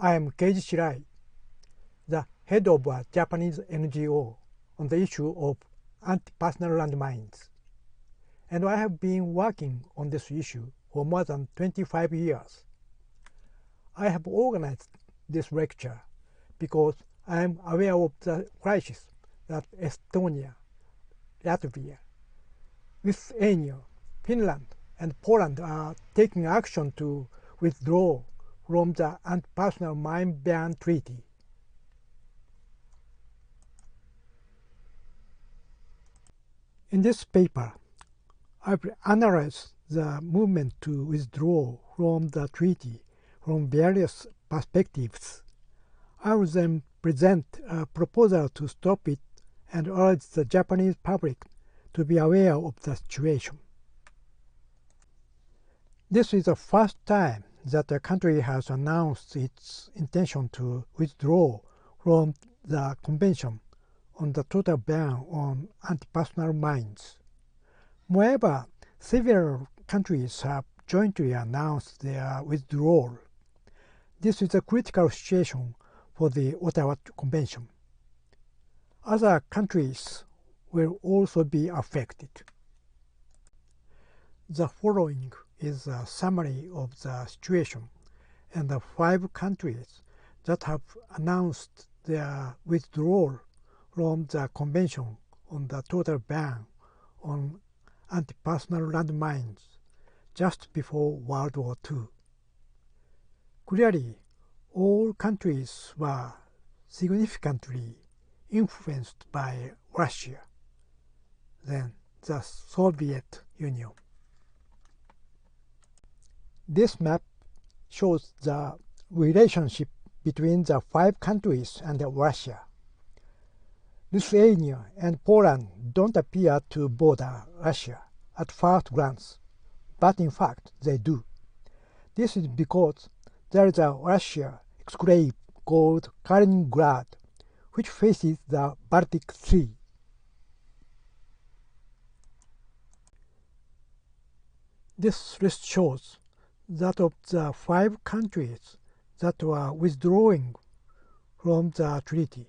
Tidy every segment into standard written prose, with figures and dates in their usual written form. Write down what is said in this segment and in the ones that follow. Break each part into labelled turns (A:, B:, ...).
A: I am Keiji Shirai, the head of a Japanese NGO on the issue of anti-personnel landmines, and I have been working on this issue for more than 25 years. I have organized this lecture because I am aware of the crisis that Estonia, Latvia, Lithuania, Finland, and Poland are taking action to withdraw from the Anti-Personnel Mine Ban Treaty. In this paper, I will analyze the movement to withdraw from the treaty from various perspectives. I will then present a proposal to stop it and urge the Japanese public to be aware of the situation. This is the first time that the country has announced its intention to withdraw from the Convention on the total ban on anti-personnel mines. Moreover, several countries have jointly announced their withdrawal. This is a critical situation for the Ottawa Convention. Other countries will also be affected. The following is a summary of the situation and the 5 countries that have announced their withdrawal from the Convention on the total ban on anti-personnel landmines just before World War II. Clearly, all countries were significantly influenced by Russia, then the Soviet Union. This map shows the relationship between the 5 countries and Russia. Lithuania and Poland don't appear to border Russia at first glance, but in fact they do. This is because there is a Russian exclave called Kaliningrad, which faces the Baltic Sea. This list shows that of the 5 countries that were withdrawing from the treaty,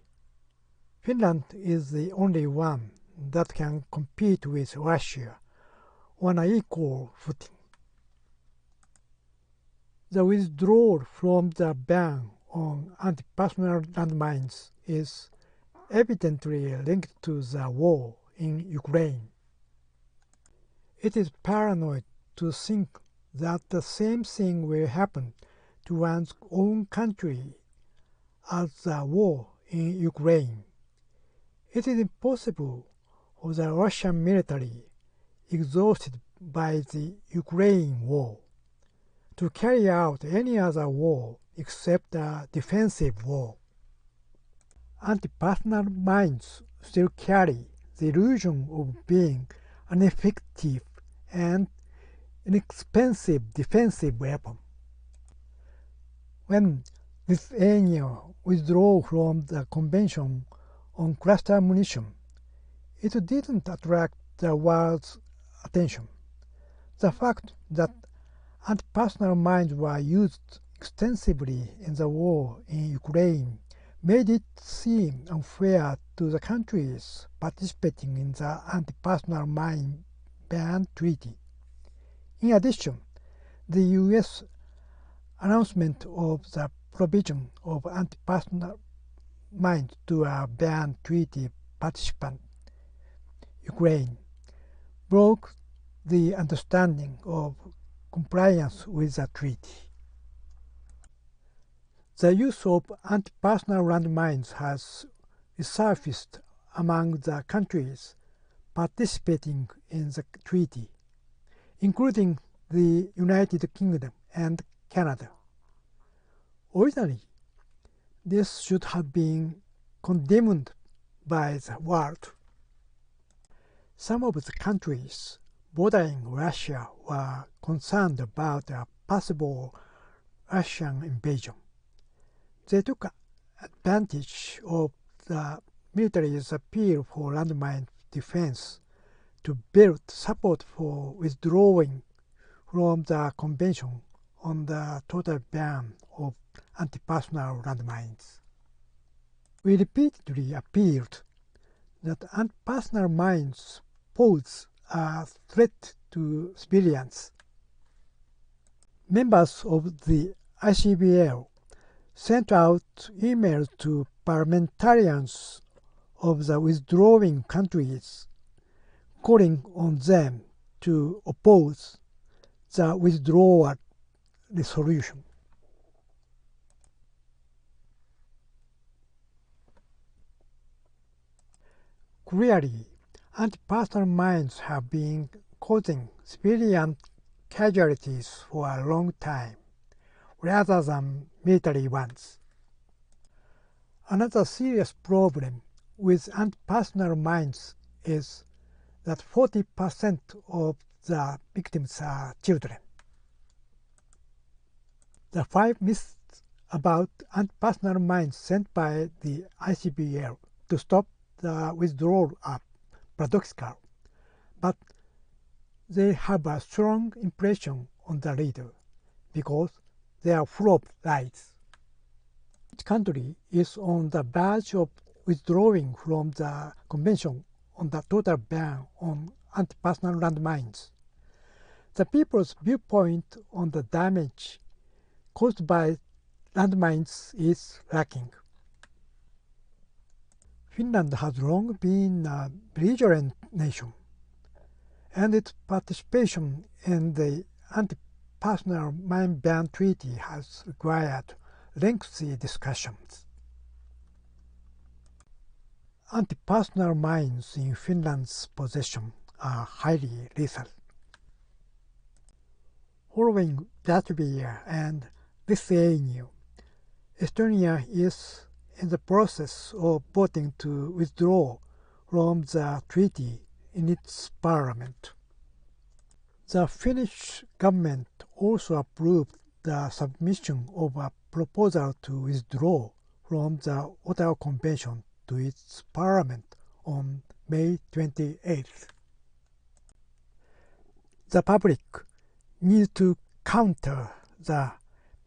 A: Finland is the only one that can compete with Russia on an equal footing. The withdrawal from the ban on anti-personnel landmines is evidently linked to the war in Ukraine. It is paranoid to think that the same thing will happen to one's own country as the war in Ukraine. It is impossible for the Russian military, exhausted by the Ukraine war, to carry out any other war except a defensive war. Anti-personnel mines still carry the illusion of being an effective and inexpensive defensive weapon. When Lithuania withdrew from the Convention on cluster munition, it didn't attract the world's attention. The fact that anti-personnel mines were used extensively in the war in Ukraine made it seem unfair to the countries participating in the Anti-Personnel Mine Ban Treaty. In addition, the U.S. announcement of the provision of anti-personnel mines to a ban treaty participant, Ukraine, broke the understanding of compliance with the treaty. The use of anti-personnel landmines has resurfaced among the countries participating in the treaty, including the United Kingdom and Canada. Originally, this should have been condemned by the world. Some of the countries bordering Russia were concerned about a possible Russian invasion. They took advantage of the military's appeal for landmine defense to build support for withdrawing from the Convention on the total ban of anti-personnel landmines. We repeatedly appealed that anti-personnel mines pose a threat to civilians. Members of the ICBL sent out emails to parliamentarians of the withdrawing countries, calling on them to oppose the withdrawal resolution. Clearly, anti-personnel mines have been causing civilian casualties for a long time, rather than military ones. Another serious problem with anti-personnel mines is that 40% of the victims are children. The 5 myths about anti-personnel mines sent by the ICBL to stop the withdrawal are paradoxical, but they have a strong impression on the reader because they are full of lies. Each country is on the verge of withdrawing from the Convention on the total ban on anti-personnel landmines. The people's viewpoint on the damage caused by landmines is lacking. Finland has long been a belligerent nation, and its participation in the Anti-Personnel Mine Ban Treaty has required lengthy discussions. Anti-personnel mines in Finland's possession are highly lethal. Following Latvia and Lithuania, Estonia is in the process of voting to withdraw from the treaty in its parliament. The Finnish government also approved the submission of a proposal to withdraw from the Ottawa Convention to its parliament on May 28th. The public needs to counter the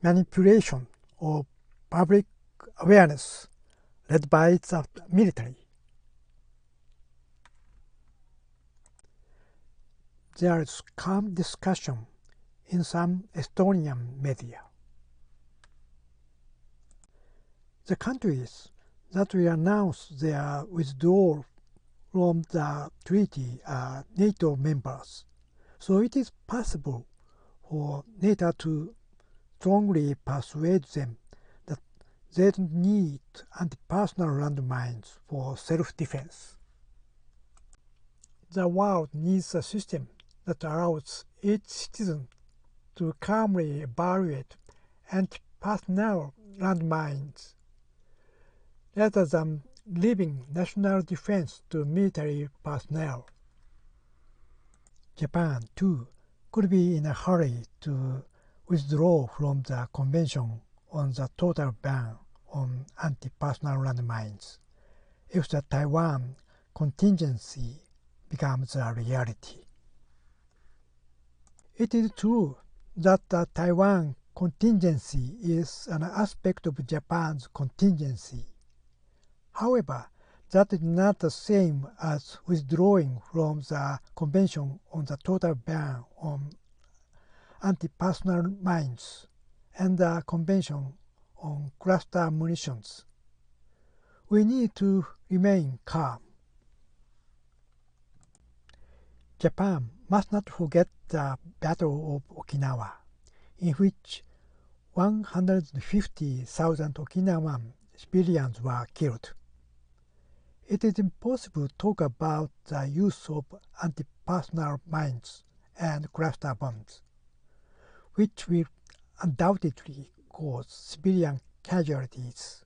A: manipulation of public awareness led by the military. There is calm discussion in some Estonian media. The countries that will announce their withdrawal from the treaty are NATO members, so it is possible for NATO to strongly persuade them that they don't need anti-personnel landmines for self-defense. The world needs a system that allows each citizen to calmly evaluate anti-personnel landmines rather than leaving national defense to military personnel. Japan, too, could be in a hurry to withdraw from the Convention on the total ban on anti-personnel landmines if the Taiwan contingency becomes a reality. It is true that the Taiwan contingency is an aspect of Japan's contingency. However, that is not the same as withdrawing from the Convention on the total ban on anti-personnel mines and the Convention on cluster munitions. We need to remain calm. Japan must not forget the Battle of Okinawa, in which 150,000 Okinawan civilians were killed. It is impossible to talk about the use of anti-personnel mines and cluster bombs, which will undoubtedly cause civilian casualties.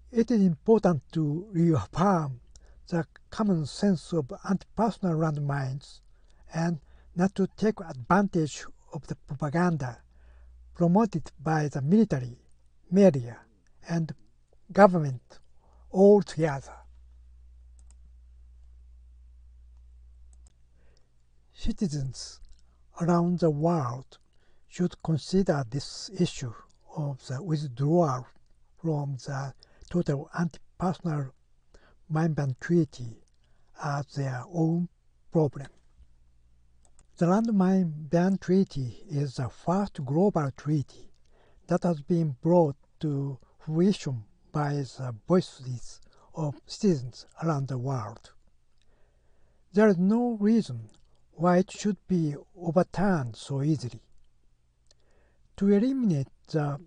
A: It is important to reaffirm the common sense of anti-personnel landmines and not to take advantage of the propaganda promoted by the military, media, and government altogether. Citizens around the world should consider this issue of the withdrawal from the total Anti-Personnel Landmines Treaty as their own problem. The Landmine Ban Treaty is the first global treaty that has been brought to fruition by the voices of citizens around the world. There is no reason why it should be overturned so easily. To eliminate the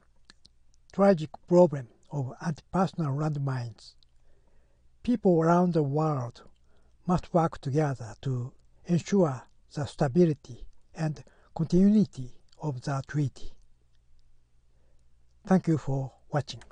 A: tragic problem of anti-personnel landmines, people around the world must work together to ensure the stability and continuity of the treaty. Thank you for watching.